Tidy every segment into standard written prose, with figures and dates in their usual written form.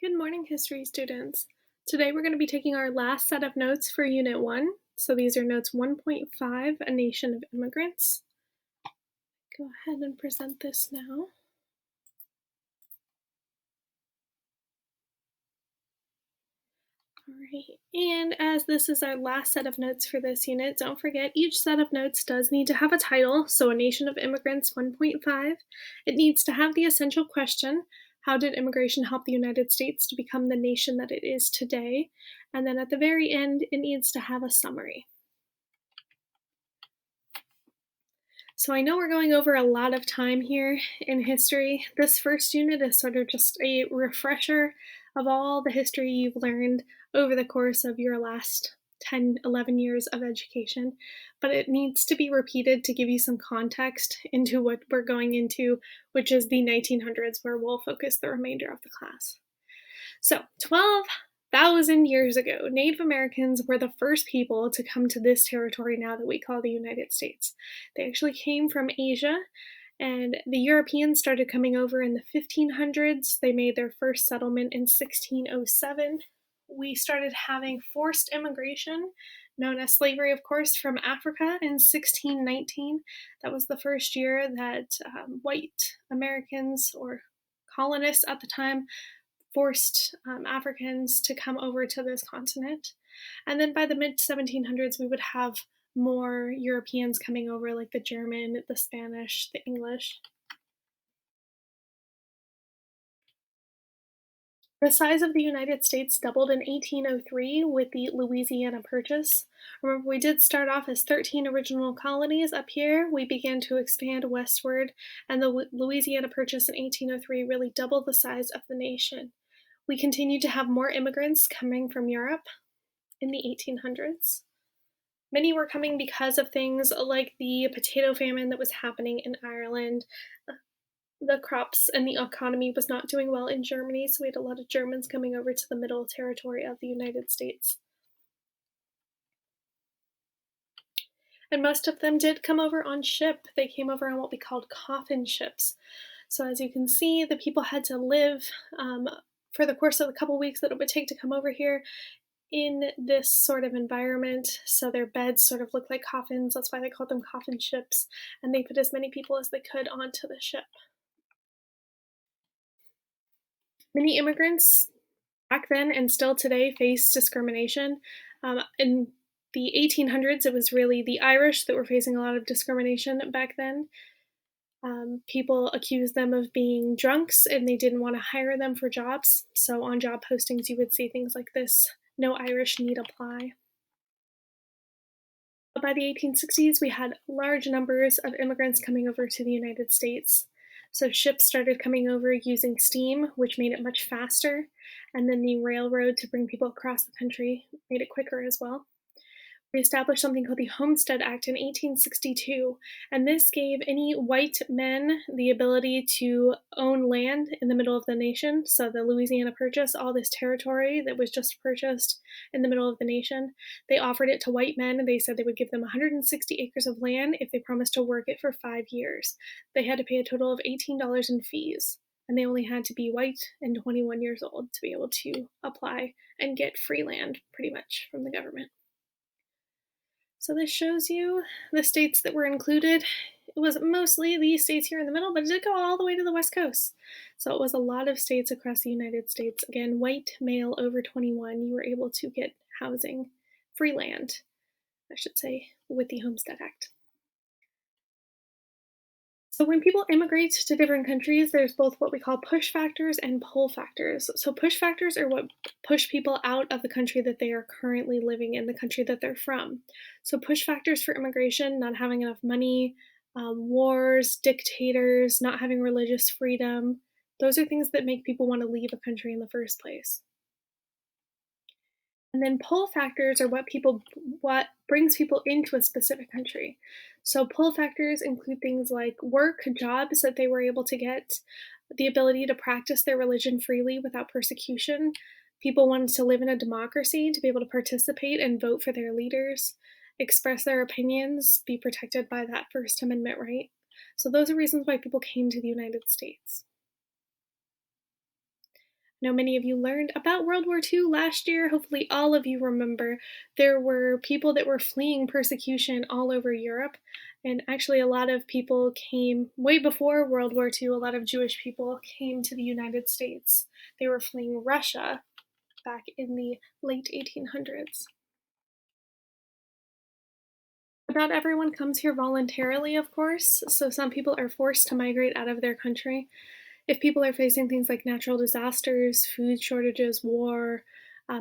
Good morning, history students. Today we're going to be taking our last set of notes for Unit 1. So these are notes 1.5, A Nation of Immigrants. Go ahead and present this now. Alright, and as this is our last set of notes for this unit, don't forget each set of notes does need to have a title. So A Nation of Immigrants 1.5, it needs to have the essential question, how did immigration help the United States to become the nation that it is today? And then at the very end, it needs to have a summary. So I know we're going over a lot of time here in history. This first unit is sort of just a refresher of all the history you've learned over the course of your last 10, 11 years of education, but it needs to be repeated to give you some context into what we're going into, which is the 1900s, where we'll focus the remainder of the class. So, 12,000 years ago, Native Americans were the first people to come to this territory now that we call the United States. They actually came from Asia, and the Europeans started coming over in the 1500s. They made their first settlement in 1607. We started having forced immigration, known as slavery, of course, from Africa in 1619. That was the first year that white Americans or colonists at the time forced Africans to come over to this continent. And then by the mid 1700s, we would have more Europeans coming over, like the German, the Spanish, the English. The size of the United States doubled in 1803 with the Louisiana Purchase. Remember, we did start off as 13 original colonies up here. We began to expand westward, and the Louisiana Purchase in 1803 really doubled the size of the nation. We continued to have more immigrants coming from Europe in the 1800s. Many were coming because of things like the potato famine that was happening in Ireland. The crops and the economy was not doing well in Germany, so we had a lot of Germans coming over to the middle territory of the United States. And most of them did come over on ship. They came over on what we called coffin ships. So as you can see, the people had to live for the course of the couple weeks that it would take to come over here in this sort of environment. So their beds sort of look like coffins. That's why they called them coffin ships. And they put as many people as they could onto the ship. Many immigrants back then and still today face discrimination. In the 1800s, it was really the Irish that were facing a lot of discrimination back then. People accused them of being drunks and they didn't want to hire them for jobs. So on job postings, you would see things like this: no Irish need apply. By the 1860s, we had large numbers of immigrants coming over to the United States. So ships started coming over using steam, which made it much faster, and then the railroad to bring people across the country made it quicker as well. We established something called the Homestead Act in 1862, and this gave any white men the ability to own land in the middle of the nation. So the Louisiana Purchase, all this territory that was just purchased in the middle of the nation, they offered it to white men, and they said they would give them 160 acres of land if they promised to work it for 5 years. They had to pay a total of $18 in fees, and they only had to be white and 21 years old to be able to apply and get free land pretty much from the government. So this shows you the states that were included. It was mostly these states here in the middle, but it did go all the way to the West Coast. So it was a lot of states across the United States. Again, white male over 21, you were able to get housing, free land, I should say, with the Homestead Act. So when people immigrate to different countries, there's both what we call push factors and pull factors. So push factors are what push people out of the country that they are currently living in, the country that they're from. So push factors for immigration: not having enough money, wars, dictators, not having religious freedom. Those are things that make people want to leave a country in the first place. And then pull factors are what brings people into a specific country. So pull factors include things like work, jobs that they were able to get, the ability to practice their religion freely without persecution. People wanted to live in a democracy, to be able to participate and vote for their leaders, express their opinions, be protected by that First Amendment right. So those are reasons why people came to the United States. I know many of you learned about World War II last year. Hopefully, all of you remember there were people that were fleeing persecution all over Europe. And actually, a lot of people came way before World War II. A lot of Jewish people came to the United States. They were fleeing Russia back in the late 1800s. Not everyone comes here voluntarily, of course, so some people are forced to migrate out of their country. If people are facing things like natural disasters, food shortages, war,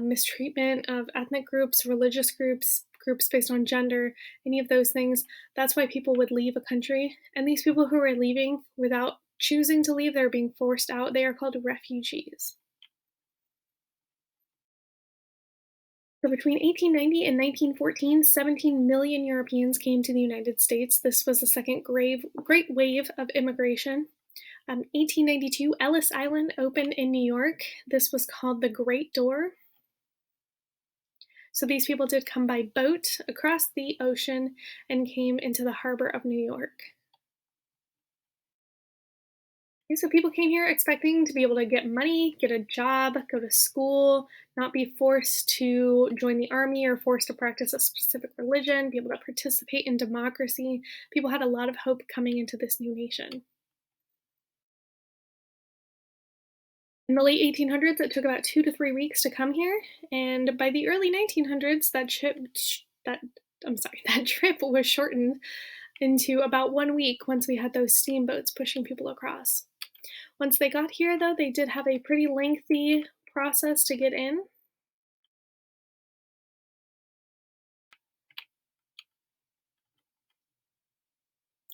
mistreatment of ethnic groups, religious groups, groups based on gender, any of those things, that's why people would leave a country. And these people who are leaving without choosing to leave, they're being forced out, they are called refugees. So between 1890 and 1914, 17 million Europeans came to the United States. This was the second great wave of immigration. 1892, Ellis Island opened in New York. This was called the Great Door. So these people did come by boat across the ocean and came into the harbor of New York. Okay, so people came here expecting to be able to get money, get a job, go to school, not be forced to join the army or forced to practice a specific religion, be able to participate in democracy. People had a lot of hope coming into this new nation. In the late 1800s, it took about 2 to 3 weeks to come here, and by the early 1900s, that that trip was shortened into about 1 week once we had those steamboats pushing people across. Once they got here, though, they did have a pretty lengthy process to get in.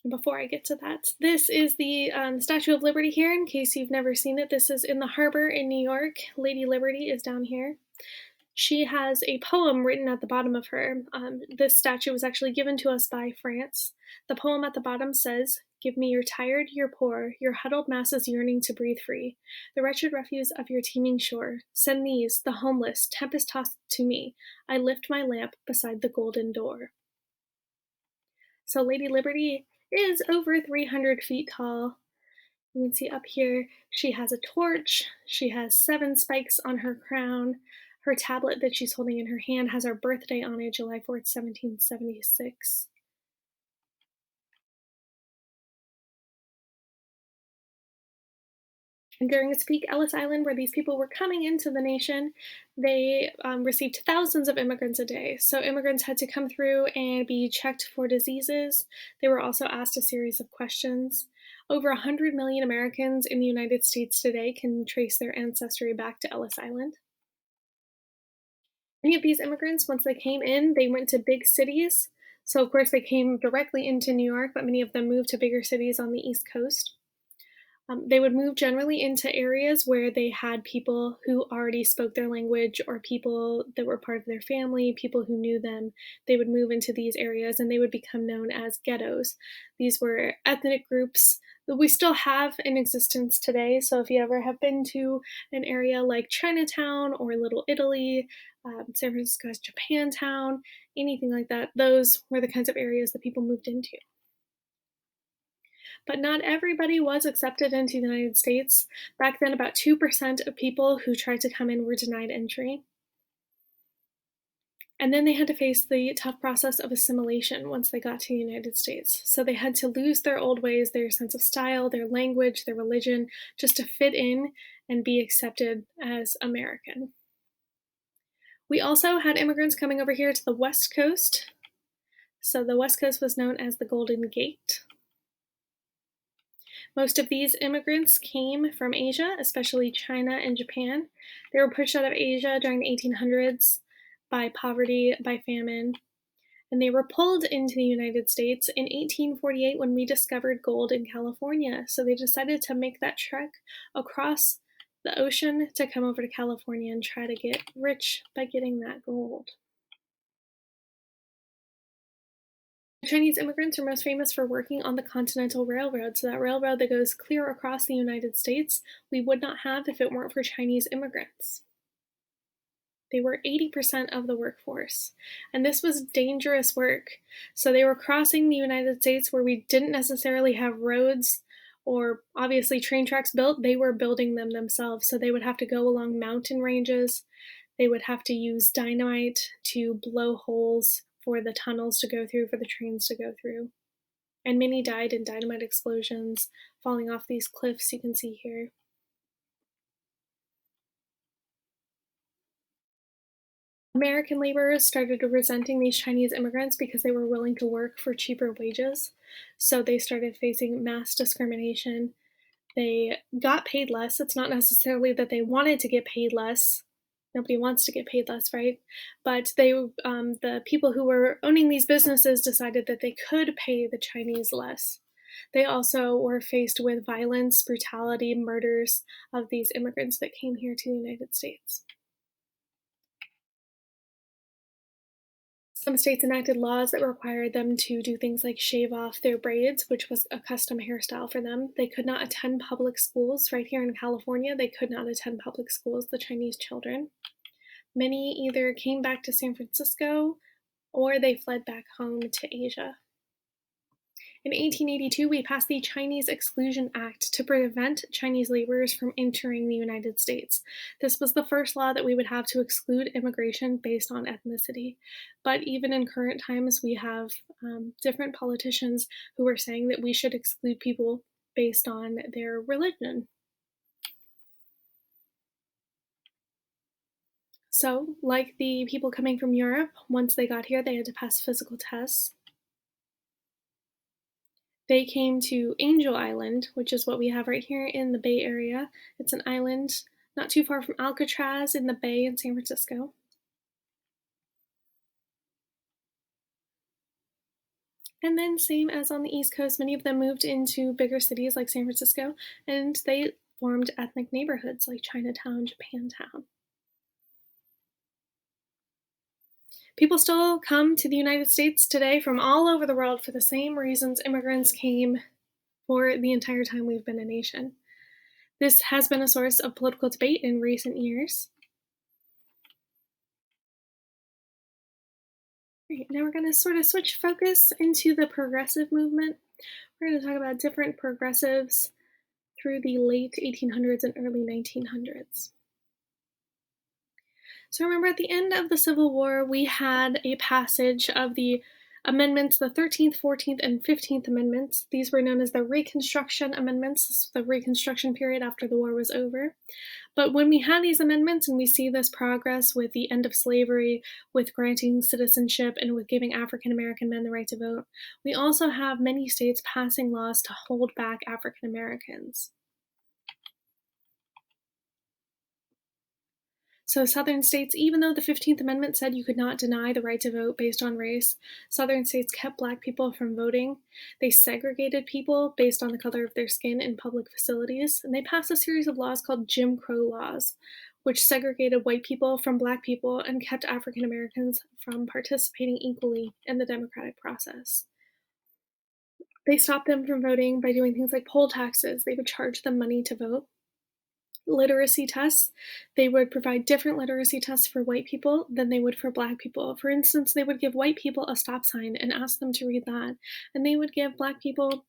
Before I get to that, this is the Statue of Liberty here, in case you've never seen it. This is in the harbor in New York. Lady Liberty is down here. She has a poem written at the bottom of her. This statue was actually given to us by France. The poem at the bottom says, "Give me your tired, your poor, your huddled masses yearning to breathe free, the wretched refuse of your teeming shore. Send these, the homeless, tempest-tossed to me. I lift my lamp beside the golden door." So Lady Liberty is over 300 feet tall. You can see up here, she has a torch, she has 7 spikes on her crown. Her tablet that she's holding in her hand has her birthday on it, July 4th, 1776. And during its peak, Ellis Island, where these people were coming into the nation, they received thousands of immigrants a day. So immigrants had to come through and be checked for diseases. They were also asked a series of questions. Over 100 million Americans in the United States today can trace their ancestry back to Ellis Island. Many of these immigrants, once they came in, they went to big cities. So, of course, they came directly into New York, but many of them moved to bigger cities on the East Coast. They would move generally into areas where they had people who already spoke their language or people that were part of their family, people who knew them. They would move into these areas and they would become known as ghettos. These were ethnic groups that we still have in existence today. So if you ever have been to an area like Chinatown or Little Italy, San Francisco's Japantown, anything like that, those were the kinds of areas that people moved into. But not everybody was accepted into the United States. Back then, about 2% of people who tried to come in were denied entry. And then they had to face the tough process of assimilation once they got to the United States. So they had to lose their old ways, their sense of style, their language, their religion, just to fit in and be accepted as American. We also had immigrants coming over here to the West Coast. So the West Coast was known as the Golden Gate. Most of these immigrants came from Asia, especially China and Japan. They were pushed out of Asia during the 1800s by poverty, by famine, and they were pulled into the United States in 1848 when we discovered gold in California. So they decided to make that trek across the ocean to come over to California and try to get rich by getting that gold. Chinese immigrants are most famous for working on the Continental Railroad, so that railroad that goes clear across the United States we would not have if it weren't for Chinese immigrants. They were 80% of the workforce, and this was dangerous work. So they were crossing the United States where we didn't necessarily have roads or obviously train tracks built, they were building them themselves. So they would have to go along mountain ranges. They would have to use dynamite to blow holes for the tunnels to go through, for the trains to go through. And many died in dynamite explosions, falling off these cliffs you can see here. American laborers started resenting these Chinese immigrants because they were willing to work for cheaper wages. So they started facing mass discrimination. They got paid less. It's not necessarily that they wanted to get paid less. Nobody wants to get paid less, right? But the people who were owning these businesses decided that they could pay the Chinese less. They also were faced with violence, brutality, murders of these immigrants that came here to the United States. Some states enacted laws that required them to do things like shave off their braids, which was a custom hairstyle for them. They could not attend public schools. Right here in California, they could not attend public schools, the Chinese children. Many either came back to San Francisco or they fled back home to Asia. In 1882, we passed the Chinese Exclusion Act to prevent Chinese laborers from entering the United States. This was the first law that we would have to exclude immigration based on ethnicity. But even in current times, we have different politicians who are saying that we should exclude people based on their religion. So, like the people coming from Europe, once they got here, they had to pass physical tests. They came to Angel Island, which is what we have right here in the Bay Area. It's an island not too far from Alcatraz in the Bay in San Francisco. And then, same as on the East Coast, many of them moved into bigger cities like San Francisco, and they formed ethnic neighborhoods like Chinatown, Japantown. People still come to the United States today from all over the world for the same reasons immigrants came for the entire time we've been a nation. This has been a source of political debate in recent years. Right, now we're going to sort of switch focus into the progressive movement. We're going to talk about different progressives through the late 1800s and early 1900s. So remember, at the end of the Civil War, we had a passage of the amendments, the 13th, 14th, and 15th Amendments. These were known as the Reconstruction Amendments, this was the Reconstruction period after the war was over. But when we had these amendments and we see this progress with the end of slavery, with granting citizenship, and with giving African American men the right to vote, we also have many states passing laws to hold back African Americans. So, Southern states, even though the 15th Amendment said you could not deny the right to vote based on race, Southern states kept Black people from voting. They segregated people based on the color of their skin in public facilities, and they passed a series of laws called Jim Crow laws, which segregated white people from Black people and kept African Americans from participating equally in the democratic process. They stopped them from voting by doing things like poll taxes. They would charge them money to vote. Literacy tests, they would provide different literacy tests for white people than they would for Black people. For instance, they would give white people a stop sign and ask them to read that, and they would give Black people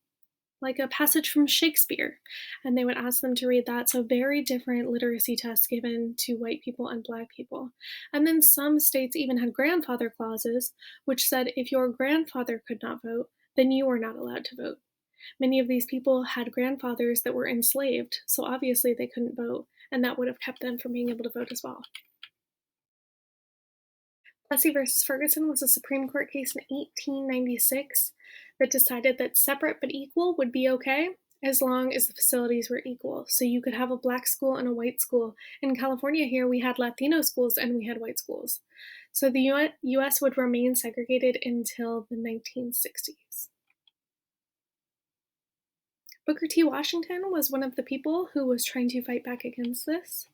like a passage from Shakespeare, and they would ask them to read that. So very different literacy tests given to white people and Black people. And then some states even had grandfather clauses, which said if your grandfather could not vote, then you were not allowed to vote. Many of these people had grandfathers that were enslaved, so obviously they couldn't vote, and that would have kept them from being able to vote as well. Plessy versus Ferguson was a Supreme Court case in 1896 that decided that separate but equal would be okay as long as the facilities were equal. So you could have a Black school and a white school. In California here, we had Latino schools and we had white schools. So the US would remain segregated until the 1960s. Booker T. Washington was one of the people who was trying to fight back against this.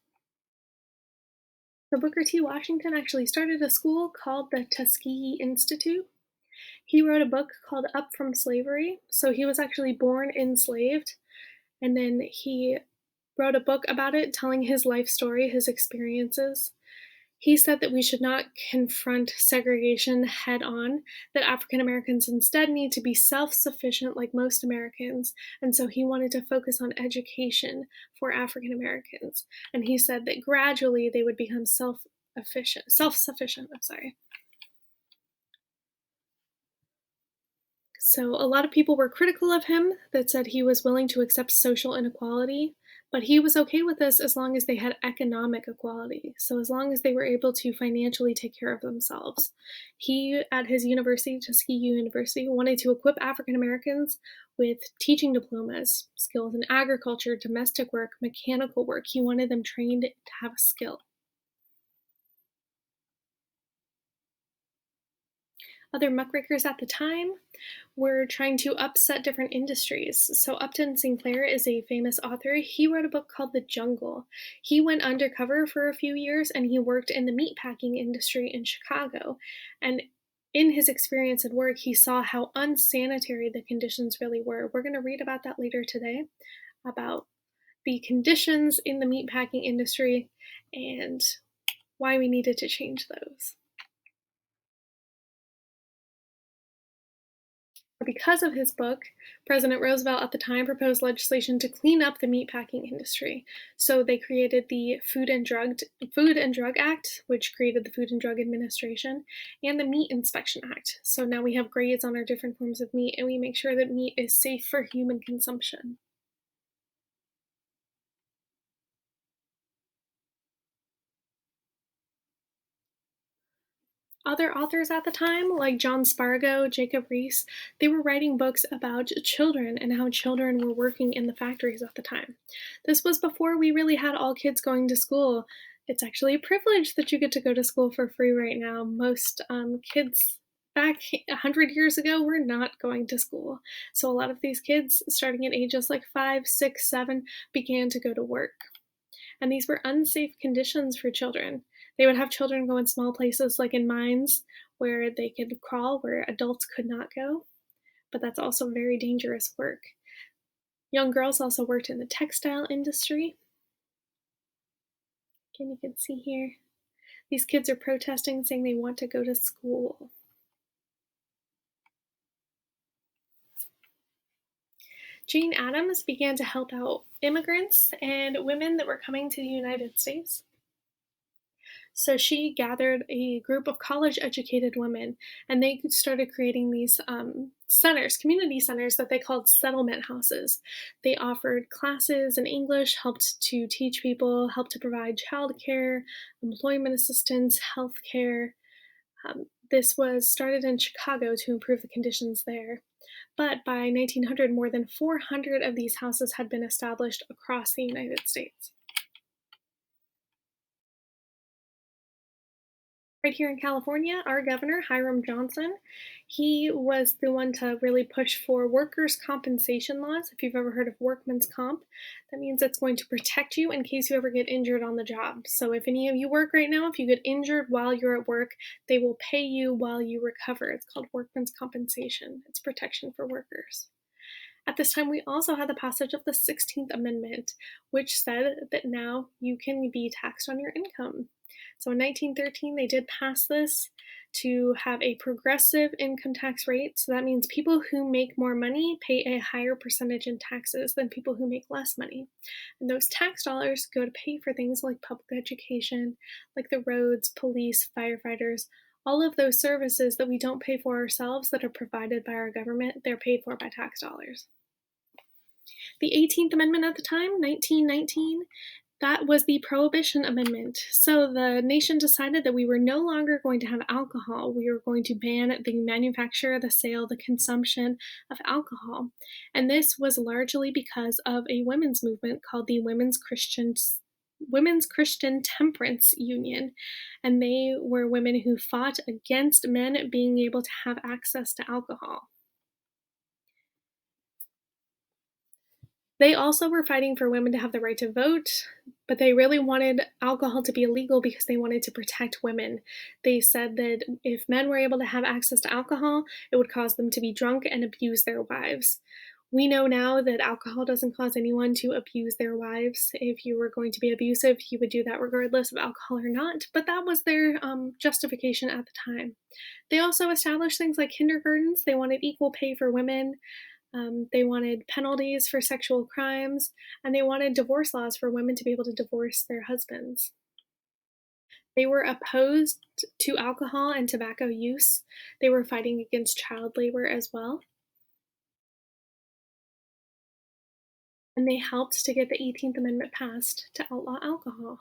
So Booker T. Washington actually started a school called the Tuskegee Institute. He wrote a book called Up from Slavery. So he was actually born enslaved, and then he wrote a book about it, telling his life story, his experiences. He said that we should not confront segregation head on, that African Americans instead need to be self sufficient like most Americans. And so he wanted to focus on education for African Americans. And he said that gradually they would become self sufficient. I'm sorry. So a lot of people were critical of him that said he was willing to accept social inequality, but he was okay with this as long as they had economic equality. So as long as they were able to financially take care of themselves. He, at his university, Tuskegee University, wanted to equip African Americans with teaching diplomas, skills in agriculture, domestic work, mechanical work. He wanted them trained to have a skill. Other muckrakers at the time were trying to upset different industries. So, Upton Sinclair is a famous author. He wrote a book called The Jungle. He went undercover for a few years and he worked in the meatpacking industry in Chicago. And in his experience and work, he saw how unsanitary the conditions really were. We're going to read about that later today, about the conditions in the meatpacking industry and why we needed to change those. Because of his book, President Roosevelt at the time proposed legislation to clean up the meatpacking industry. So they created the Food and Drug Act, which created the Food and Drug Administration, and the Meat Inspection Act. So now we have grades on our different forms of meat, and we make sure that meat is safe for human consumption. Other authors at the time, like John Spargo, Jacob Riis, they were writing books about children and how children were working in the factories at the time. This was before we really had all kids going to school. It's actually a privilege that you get to go to school for free right now. Most kids back 100 years ago were not going to school. So a lot of these kids, starting at ages like 5, 6, 7, began to go to work. And these were unsafe conditions for children. They would have children go in small places like in mines where they could crawl where adults could not go, but that's also very dangerous work. Young girls also worked in the textile industry. Again, you can see here. These kids are protesting, saying they want to go to school. Jane Addams began to help out immigrants and women that were coming to the United States. So she gathered a group of college educated women and they started creating these centers, community centers that they called settlement houses. They offered classes in English, helped to teach people, helped to provide childcare, employment assistance, healthcare. This was started in Chicago to improve the conditions there. But by 1900, more than 400 of these houses had been established across the United States. Right here in California, our governor, Hiram Johnson, he was the one to really push for workers' compensation laws. If you've ever heard of workman's comp, that means it's going to protect you in case you ever get injured on the job. So if any of you work right now, if you get injured while you're at work, they will pay you while you recover. It's called workman's compensation. It's protection for workers. At this time, we also had the passage of the 16th Amendment, which said that now you can be taxed on your income. So in 1913, they did pass this to have a progressive income tax rate. So that means people who make more money pay a higher percentage in taxes than people who make less money. And those tax dollars go to pay for things like public education, like the roads, police, firefighters, all of those services that we don't pay for ourselves that are provided by our government, they're paid for by tax dollars. The 18th Amendment at the time, 1919, that was the Prohibition Amendment. So the nation decided that we were no longer going to have alcohol. We were going to ban the manufacture, the sale, the consumption of alcohol. And this was largely because of a women's movement called the Women's Christian Temperance Union, and they were women who fought against men being able to have access to alcohol. They also were fighting for women to have the right to vote, but they really wanted alcohol to be illegal because they wanted to protect women. They said that if men were able to have access to alcohol, it would cause them to be drunk and abuse their wives. We know now that alcohol doesn't cause anyone to abuse their wives. If you were going to be abusive, you would do that regardless of alcohol or not, but that was their justification at the time. They also established things like kindergartens. They wanted equal pay for women. They wanted penalties for sexual crimes, and they wanted divorce laws for women to be able to divorce their husbands. They were opposed to alcohol and tobacco use. They were fighting against child labor as well. And they helped to get the 18th Amendment passed to outlaw alcohol.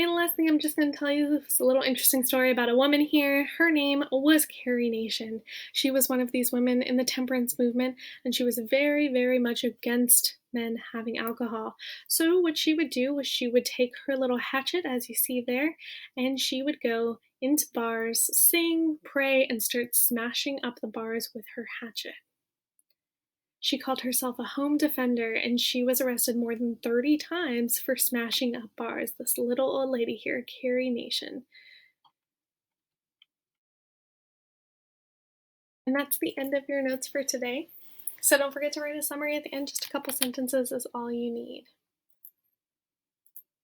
And lastly, I'm just going to tell you this a little interesting story about a woman here. Her name was Carrie Nation. She was one of these women in the temperance movement, and she was very, very much against men having alcohol. So, what she would do was she would take her little hatchet, as you see there, and she would go into bars, sing, pray, and start smashing up the bars with her hatchet. She called herself a home defender, and she was arrested more than 30 times for smashing up bars. This little old lady here, Carrie Nation. And that's the end of your notes for today. So don't forget to write a summary at the end. Just a couple sentences is all you need.